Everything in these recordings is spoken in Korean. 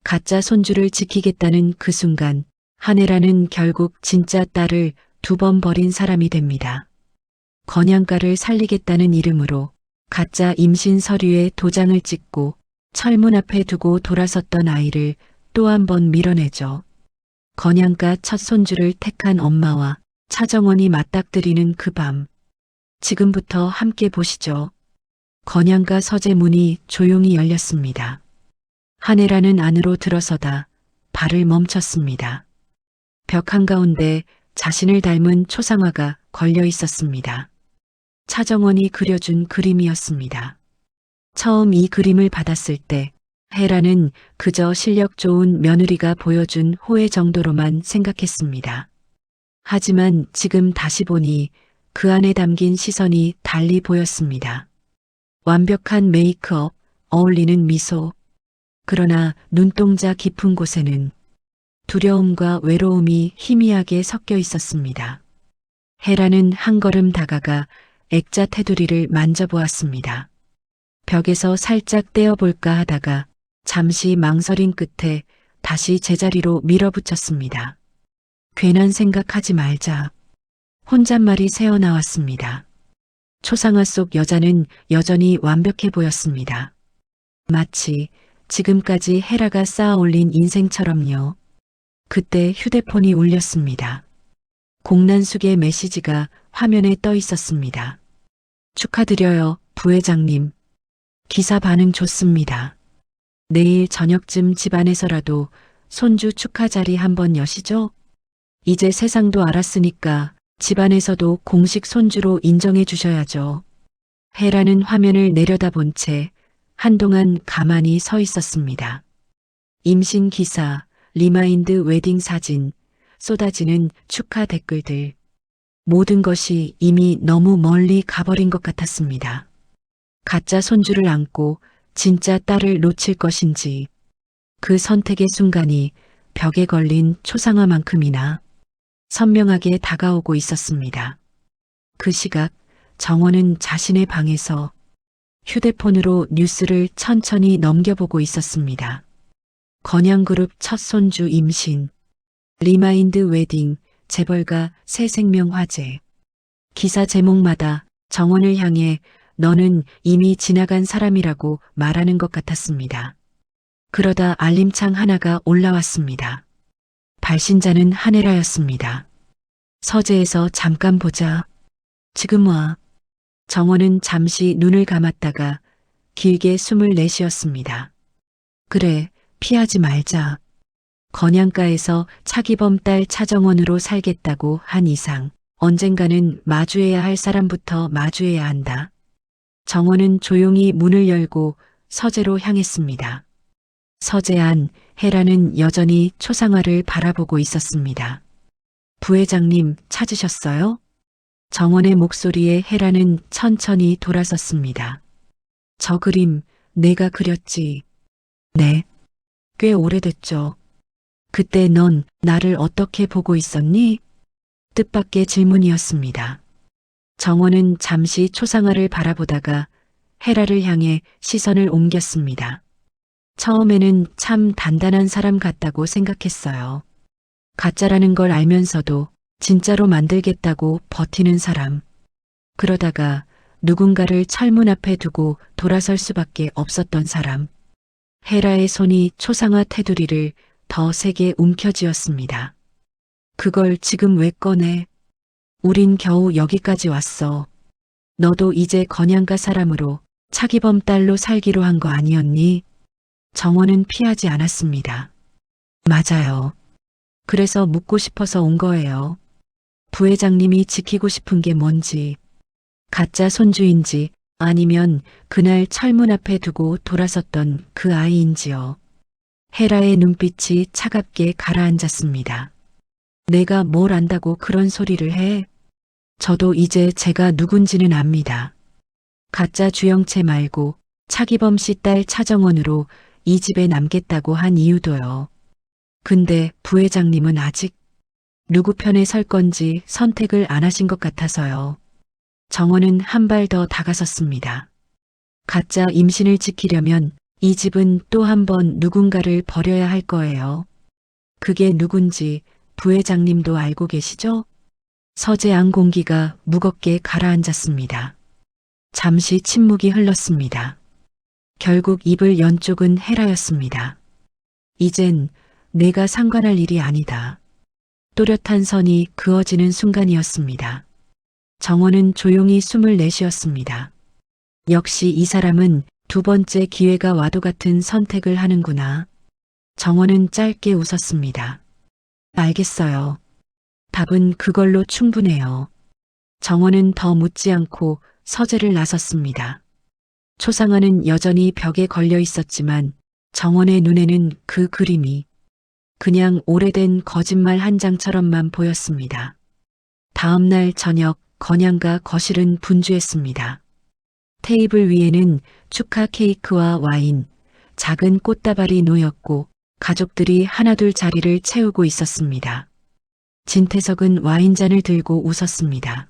가짜 손주를 지키겠다는 그 순간 한혜라는 결국 진짜 딸을 2번 버린 사람이 됩니다. 건양가를 살리겠다는 이름으로 가짜 임신 서류에 도장을 찍고 철문 앞에 두고 돌아섰던 아이를 또 한 번 밀어내죠. 건양가 첫 손주를 택한 엄마와 차정원이 맞닥뜨리는 그 밤. 지금부터 함께 보시죠. 건양가 서재 문이 조용히 열렸습니다. 한혜라는 안으로 들어서다 발을 멈췄습니다. 벽 한가운데 자신을 닮은 초상화가 걸려 있었습니다. 차정원이 그려준 그림이었습니다. 처음 이 그림을 받았을 때 혜라는 그저 실력 좋은 며느리가 보여준 호의 정도로만 생각했습니다. 하지만 지금 다시 보니 그 안에 담긴 시선이 달리 보였습니다. 완벽한 메이크업, 어울리는 미소. 그러나 눈동자 깊은 곳에는 두려움과 외로움이 희미하게 섞여 있었습니다. 혜라는 한 걸음 다가가 액자 테두리를 만져보았습니다. 벽에서 살짝 떼어볼까 하다가 잠시 망설인 끝에 다시 제자리로 밀어붙였습니다. 괜한 생각하지 말자. 혼잣말이 새어나왔습니다. 초상화 속 여자는 여전히 완벽해 보였습니다. 마치 지금까지 혜라가 쌓아 올린 인생처럼요. 그때 휴대폰이 울렸습니다. 공란숙의 메시지가 화면에 떠 있었습니다. 축하드려요, 부회장님. 기사 반응 좋습니다. 내일 저녁쯤 집안에서라도 손주 축하 자리 한번 여시죠? 이제 세상도 알았으니까 집안에서도 공식 손주로 인정해 주셔야죠. 혜라는 화면을 내려다본 채 한동안 가만히 서 있었습니다. 임신 기사, 리마인드 웨딩 사진, 쏟아지는 축하 댓글들. 모든 것이 이미 너무 멀리 가버린 것 같았습니다. 가짜 손주를 안고 진짜 딸을 놓칠 것인지 그 선택의 순간이 벽에 걸린 초상화만큼이나 선명하게 다가오고 있었습니다. 그 시각 정원은 자신의 방에서 휴대폰으로 뉴스를 천천히 넘겨보고 있었습니다. 건양그룹 첫 손주 임신, 리마인드 웨딩, 재벌가 새 생명 화제. 기사 제목마다 정원을 향해 너는 이미 지나간 사람이라고 말하는 것 같았습니다. 그러다 알림창 하나가 올라왔습니다. 발신자는 한혜라였습니다. 서재에서 잠깐 보자. 지금 와. 정원은 잠시 눈을 감았다가 길게 숨을 내쉬었습니다. 그래, 피하지 말자. 건양가에서 차기범 딸 차정원으로 살겠다고 한 이상 언젠가는 마주해야 할 사람부터 마주해야 한다. 정원은 조용히 문을 열고 서재로 향했습니다. 서재 안 혜라는 여전히 초상화를 바라보고 있었습니다. 부회장님 찾으셨어요? 정원의 목소리에 혜라는 천천히 돌아섰습니다. 저 그림 내가 그렸지. 네. 꽤 오래됐죠. 그때 넌 나를 어떻게 보고 있었니? 뜻밖의 질문이었습니다. 정원은 잠시 초상화를 바라보다가 혜라를 향해 시선을 옮겼습니다. 처음에는 참 단단한 사람 같다고 생각했어요. 가짜라는 걸 알면서도 진짜로 만들겠다고 버티는 사람. 그러다가 누군가를 철문 앞에 두고 돌아설 수밖에 없었던 사람. 혜라의 손이 초상화 테두리를 더 세게 움켜쥐었습니다. 그걸 지금 왜 꺼내? 우린 겨우 여기까지 왔어. 너도 이제 건양가 사람으로 차기범 딸로 살기로 한 거 아니었니? 정원은 피하지 않았습니다. 맞아요. 그래서 묻고 싶어서 온 거예요. 부회장님이 지키고 싶은 게 뭔지, 가짜 손주인지 아니면 그날 철문 앞에 두고 돌아섰던 그 아이인지요. 혜라의 눈빛이 차갑게 가라앉았습니다. 내가 뭘 안다고 그런 소리를 해? 저도 이제 제가 누군지는 압니다. 가짜 주영채 말고 차기범 씨 딸 차정원으로 이 집에 남겠다고 한 이유도요. 근데 부회장님은 아직 누구 편에 설 건지 선택을 안 하신 것 같아서요. 정원은 한 발 더 다가섰습니다. 가짜 임신을 지키려면 이 집은 또 한 번 누군가를 버려야 할 거예요. 그게 누군지 부회장님도 알고 계시죠? 서재안 공기가 무겁게 가라앉았습니다. 잠시 침묵이 흘렀습니다. 결국 입을 연 쪽은 헤라였습니다. 이젠 내가 상관할 일이 아니다. 또렷한 선이 그어지는 순간이었습니다. 정원은 조용히 숨을 내쉬었습니다. 역시 이 사람은 두 번째 기회가 와도 같은 선택을 하는구나. 정원은 짧게 웃었습니다. 알겠어요. 답은 그걸로 충분해요. 정원은 더 묻지 않고 서재를 나섰습니다. 초상화는 여전히 벽에 걸려 있었지만 정원의 눈에는 그 그림이 그냥 오래된 거짓말 한 장처럼만 보였습니다. 다음 날 저녁 건양과 거실은 분주했습니다. 테이블 위에는 축하 케이크와 와인, 작은 꽃다발이 놓였고 가족들이 하나둘 자리를 채우고 있었습니다. 진태석은 와인잔을 들고 웃었습니다.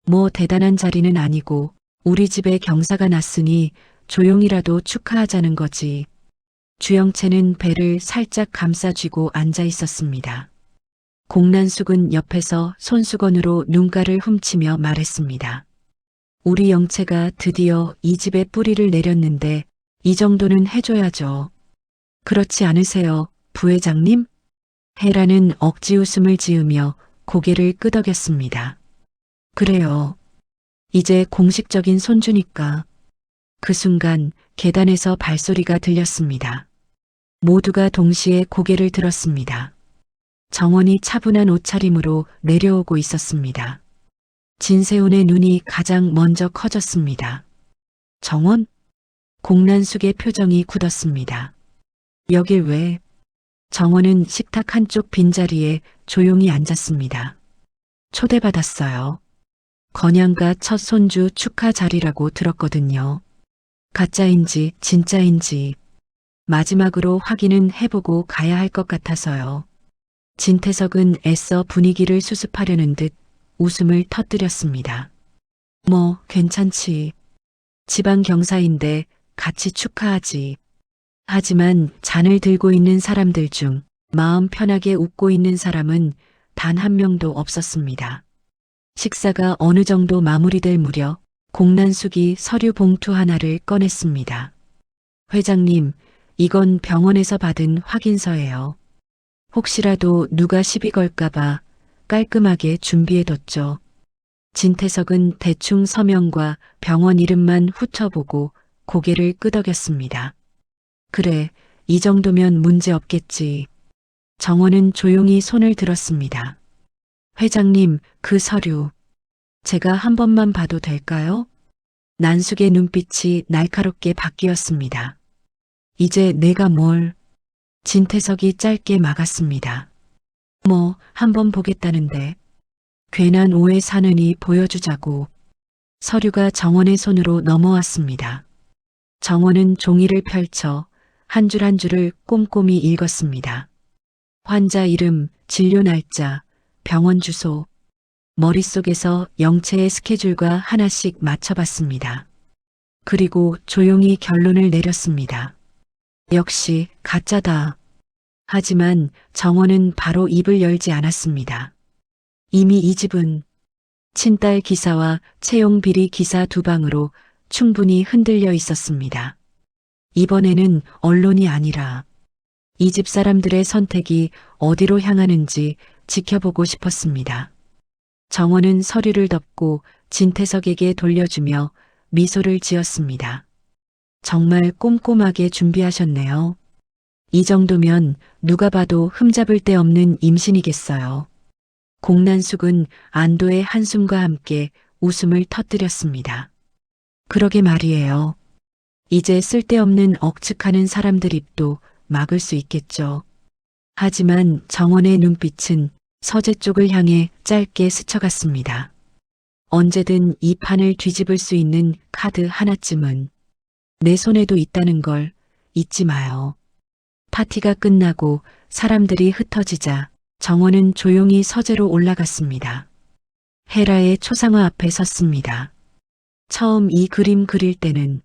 뭐 대단한 자리는 아니고 우리 집에 경사가 났으니 조용히라도 축하하자는 거지. 주영채는 배를 살짝 감싸쥐고 앉아 있었습니다. 공란숙은 옆에서 손수건으로 눈가를 훔치며 말했습니다. 우리 영채가 드디어 이 집에 뿌리를 내렸는데 이 정도는 해줘야죠. 그렇지 않으세요, 부회장님? 헤라는 억지 웃음을 지으며 고개를 끄덕였습니다. 그래요. 이제 공식적인 손주니까. 그 순간 계단에서 발소리가 들렸습니다. 모두가 동시에 고개를 들었습니다. 정원이 차분한 옷차림으로 내려오고 있었습니다. 진세훈의 눈이 가장 먼저 커졌습니다. 정원? 공란숙의 표정이 굳었습니다. 여길 왜? 정원은 식탁 한쪽 빈자리에 조용히 앉았습니다. 초대받았어요. 건양가 첫 손주 축하 자리라고 들었거든요. 가짜인지 진짜인지 마지막으로 확인은 해보고 가야 할 것 같아서요. 진태석은 애써 분위기를 수습하려는 듯 웃음을 터뜨렸습니다. 뭐 괜찮지. 지방 경사인데 같이 축하하지. 하지만 잔을 들고 있는 사람들 중 마음 편하게 웃고 있는 사람은 단 한 명도 없었습니다. 식사가 어느 정도 마무리될 무렵 공란숙이 서류 봉투 하나를 꺼냈습니다. 회장님, 이건 병원에서 받은 확인서예요. 혹시라도 누가 시비 걸까봐 깔끔하게 준비해뒀죠. 진태석은 대충 서명과 병원 이름만 훑어보고 고개를 끄덕였습니다. 그래, 이 정도면 문제 없겠지. 정원은 조용히 손을 들었습니다. 회장님, 그 서류. 제가 한 번만 봐도 될까요? 난숙의 눈빛이 날카롭게 바뀌었습니다. 이제 내가 뭘? 진태석이 짧게 막았습니다. 뭐, 한 번 보겠다는데. 괜한 오해 사느니 보여주자고. 서류가 정원의 손으로 넘어왔습니다. 정원은 종이를 펼쳐 한 줄 한 줄을 꼼꼼히 읽었습니다. 환자 이름, 진료 날짜, 병원 주소. 머릿속에서 영채의 스케줄과 하나씩 맞춰봤습니다. 그리고 조용히 결론을 내렸습니다. 역시 가짜다. 하지만 정원은 바로 입을 열지 않았습니다. 이미 이 집은 친딸 기사와 채용 비리 기사 두 방으로 충분히 흔들려 있었습니다. 이번에는 언론이 아니라 이 집 사람들의 선택이 어디로 향하는지 지켜보고 싶었습니다. 정원은 서류를 덮고 진태석에게 돌려주며 미소를 지었습니다. 정말 꼼꼼하게 준비하셨네요. 이 정도면 누가 봐도 흠잡을 데 없는 임신이겠어요. 공란숙은 안도의 한숨과 함께 웃음을 터뜨렸습니다. 그러게 말이에요. 이제 쓸데없는 억측하는 사람들 입도 막을 수 있겠죠. 하지만 정원의 눈빛은 서재 쪽을 향해 짧게 스쳐갔습니다. 언제든 이 판을 뒤집을 수 있는 카드 하나쯤은 내 손에도 있다는 걸 잊지 마요. 파티가 끝나고 사람들이 흩어지자 정원은 조용히 서재로 올라갔습니다. 헤라의 초상화 앞에 섰습니다. 처음 이 그림 그릴 때는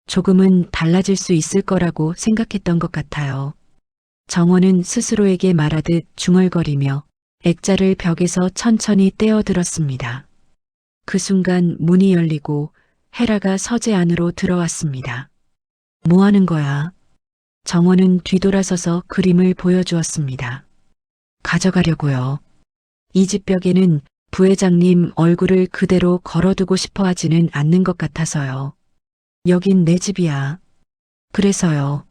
조금은 달라질 수 있을 거라고 생각했던 것 같아요. 정원은 스스로에게 말하듯 중얼거리며 액자를 벽에서 천천히 떼어들었습니다. 그 순간 문이 열리고 헤라가 서재 안으로 들어왔습니다. 뭐 하는 거야? 정원은 뒤돌아서서 그림을 보여주었습니다. 가져가려고요. 이 집 벽에는 부회장님 얼굴을 그대로 걸어두고 싶어 하지는 않는 것 같아서요. 여긴 내 집이야. 그래서요.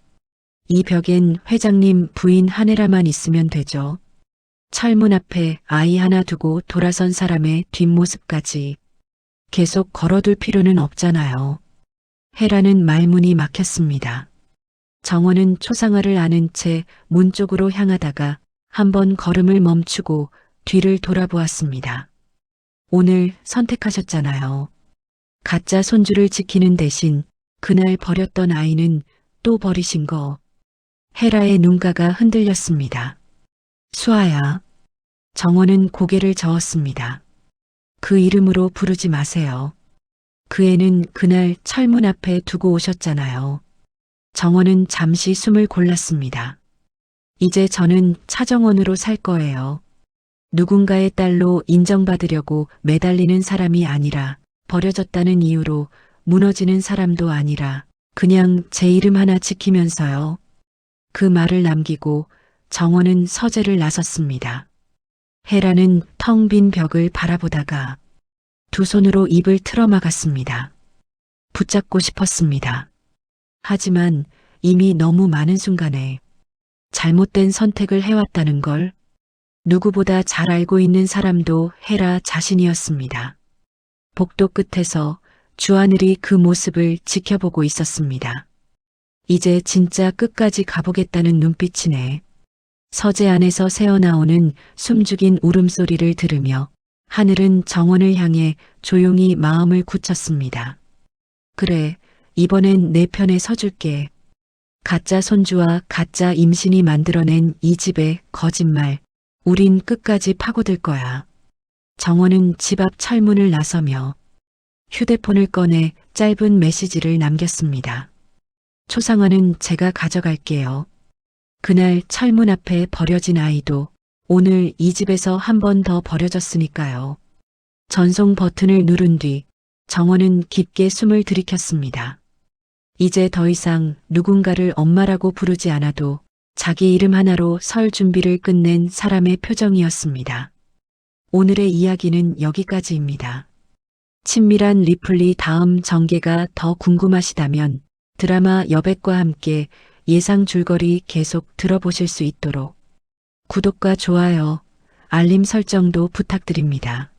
이 벽엔 회장님 부인 한혜라만 있으면 되죠. 철문 앞에 아이 하나 두고 돌아선 사람의 뒷모습까지 계속 걸어둘 필요는 없잖아요. 헤라는 말문이 막혔습니다. 정원은 초상화를 안은 채 문 쪽으로 향하다가 한번 걸음을 멈추고 뒤를 돌아보았습니다. 오늘 선택하셨잖아요. 가짜 손주를 지키는 대신 그날 버렸던 아이는 또 버리신 거. 헤라의 눈가가 흔들렸습니다. 수아야. 정원은 고개를 저었습니다. 그 이름으로 부르지 마세요. 그 애는 그날 철문 앞에 두고 오셨잖아요. 정원은 잠시 숨을 골랐습니다. 이제 저는 차정원으로 살 거예요. 누군가의 딸로 인정받으려고 매달리는 사람이 아니라 버려졌다는 이유로 무너지는 사람도 아니라 그냥 제 이름 하나 지키면서요. 그 말을 남기고 정원은 서재를 나섰습니다. 헤라는 텅 빈 벽을 바라보다가 두 손으로 입을 틀어막았습니다. 붙잡고 싶었습니다. 하지만 이미 너무 많은 순간에 잘못된 선택을 해왔다는 걸 누구보다 잘 알고 있는 사람도 헤라 자신이었습니다. 복도 끝에서 주하늘이 그 모습을 지켜보고 있었습니다. 이제 진짜 끝까지 가보겠다는 눈빛이네. 서재 안에서 새어나오는 숨죽인 울음소리를 들으며 하늘은 정원을 향해 조용히 마음을 굳혔습니다. 그래, 이번엔 내 편에 서줄게. 가짜 손주와 가짜 임신이 만들어낸 이 집의 거짓말, 우린 끝까지 파고들 거야. 정원은 집 앞 철문을 나서며 휴대폰을 꺼내 짧은 메시지를 남겼습니다. 초상화는 제가 가져갈게요. 그날 철문 앞에 버려진 아이도 오늘 이 집에서 한 번 더 버려졌으니까요. 전송 버튼을 누른 뒤 정원은 깊게 숨을 들이켰습니다. 이제 더 이상 누군가를 엄마라고 부르지 않아도 자기 이름 하나로 설 준비를 끝낸 사람의 표정이었습니다. 오늘의 이야기는 여기까지입니다. 친밀한 리플리 다음 전개가 더 궁금하시다면 드라마 여백과 함께 예상 줄거리 계속 들어보실 수 있도록 구독과 좋아요, 알림 설정도 부탁드립니다.